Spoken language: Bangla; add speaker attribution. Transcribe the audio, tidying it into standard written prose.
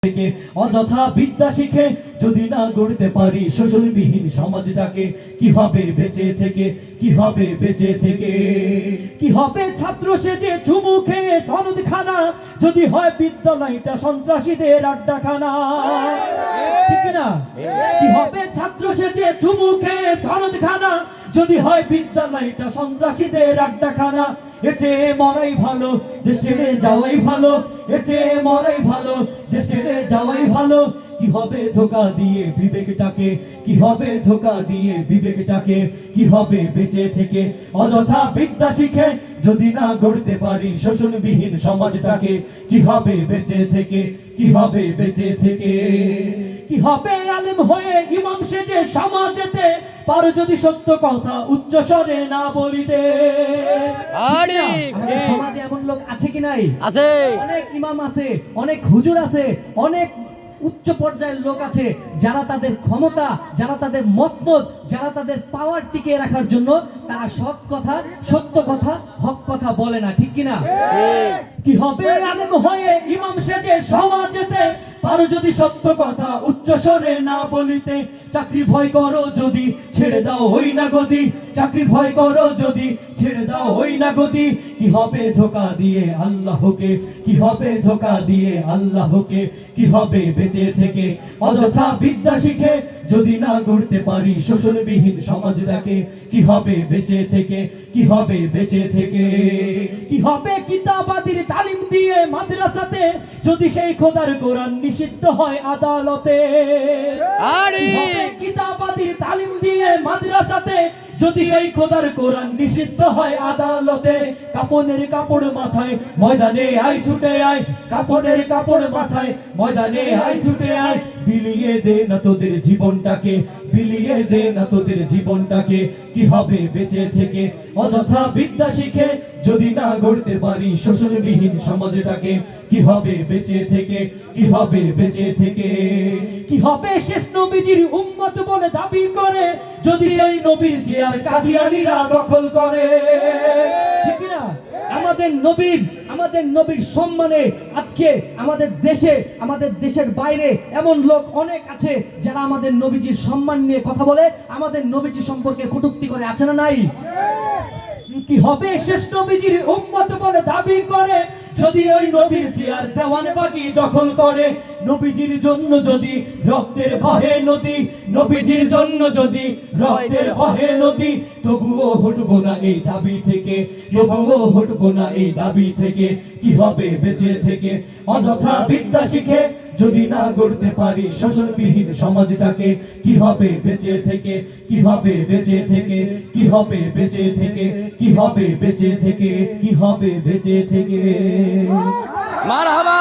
Speaker 1: থেকে অযথা বিদ্যা শিখে যদি না গড়তে পারি শোষণবিহীন সমাজটাকে, কি হবে বেঁচে থেকে, কি হবে বেঁচে থেকে? কি হবে ছাত্র সেজে চুমু খেয়ে সনদখানা, যদি হয় বিদ্যালয়টা সন্ত্রাসীদের আড্ডাখানা, ঠিক না? কি হবে ছাত্র সেজে চুমু খেয়ে সনদখানা, যদি হয় বিদ্যালয়টা সন্ত্রাসীদের আড্ডাখানা। এর চেয়ে মরাই ভালো, দেশ ছেড়ে যাওয়াই ভালো, এর চেয়ে মরাই ভালো, দেশ ছেড়ে যাওয়াই ভালো। কি হবে ধোঁকা দিয়ে বিবেকটাকে, কি হবে ধোঁকা দিয়ে বিবেকটাকে, কি হবে বেঁচে থেকে অযথা বিদ্যা শিখে যদি না গড়তে পারি শোষণবিহীন সমাজটাকে, কি হবে বেঁচে থেকে, কি হবে বেঁচে থেকে? কি হবে আলেম হয়ে ইমাম সেজে সমাজেতে, পারো যদি সত্য কথা উচ্চ স্বরে না বলিতে।
Speaker 2: আমাদের সমাজে এমন লোক আছে কি নাই?
Speaker 3: আছে।
Speaker 2: অনেক ইমাম আছে, অনেক হুজুর আছে, অনেক উচ্চ পর্যায়ের লোক আছে যারা তাদের ক্ষমতা, যারা তাদের মসনদ, যারা তাদের পাওয়ার টিকিয়ে রাখার জন্য তারা সৎ কথা, সত্য কথা, হক কথা বলে না, ঠিক কিনা?
Speaker 1: কি হবে আলেম হয়ে ইমাম সেজে সমাজেতে, পারো যদি সত্য কথা উচ্চ স্বরে না বলিতে। চাকরি ভয় করো যদি ছেড়ে দাও হই না গদি, চাকরি ভয় করো যদি ছেড়ে দাও হই না গদি। কি হবে ধোঁকা দিয়ে আল্লাহকে, কি হবে ধোঁকা দিয়ে আল্লাহকে, কি হবে বেঁচে থেকে অযথা বিদ্যা শিখে যদি না গড়তে পারি শোষণবিহীন সমাজটাকে, কি হবে বেঁচে থেকে, কি হবে বেঁচে থেকে? কি হবে কিতাবাদির তালিম দিয়ে মাদ্রাসাতে, যদি সেই খোদার কোরআন নিষিদ্ধ হয় আদালতে। কি হবে কিতাবাদির তালিম দিয়ে মাদ্রাসাতে, যদি সেই খোদার কোরআন নিষিদ্ধ হয় আদালতে। কাফনের কাপড় মাথায় ময়দানে আয় ছুটে আয়, কাফনের কাপড় মাথায় ময়দানে আয় ছুটে আয়। বিলিয়ে দে না তোদের জীবনটাকে, বিলিয়ে দে না তোদের জীবনটাকে, কি হবে বেঁচে থেকে অযথা বিদ্যা শিখে যদি না গড়তে পারি শোষণবিহীন সমাজটাকে, কি হবে বেঁচে থেকে, কি হবে বেঁচে থেকে? কি হবে শেষ নবীজির উম্মত বলে দাবি করে, যদি সেই নবীর চেয়ার কাদিয়ানীরা দখল করে, ঠিক না? আমাদের নবীর সম্মানে আজকে আমাদের দেশে, আমাদের দেশের বাইরে এমন লোক অনেক আছে যারা আমাদের নবীজির সম্মান নিয়ে কথা বলে, আমাদের নবীজি সম্পর্কে কটূক্তি করে, আছে না নাই? কি হবে শেষ নবীজির উম্মত বলে দাবি করে, যদি ওই নবীর চেয়ার দেওয়ানবাগি দখল করে। নবীজির জন্য যদি রক্তের বহে নদী, নবীজির জন্য যদি রক্তের বহে নদী, তবুও হটবো না এই দাবি থেকে, তবুও হটবো না এই দাবি থেকে। কি হবে বেঁচে থেকে অযথা বিদ্যা শিখে যদি না গড়তে পারি শোষণবিহীন সমাজটাকে, কি হবে বেঁচে থেকে, কি হবে বেঁচে থেকে, কি হবে বেঁচে থেকে, কি হবে বেঁচে থেকে, কি হবে বেঁচে থেকে?
Speaker 3: মারহাবা।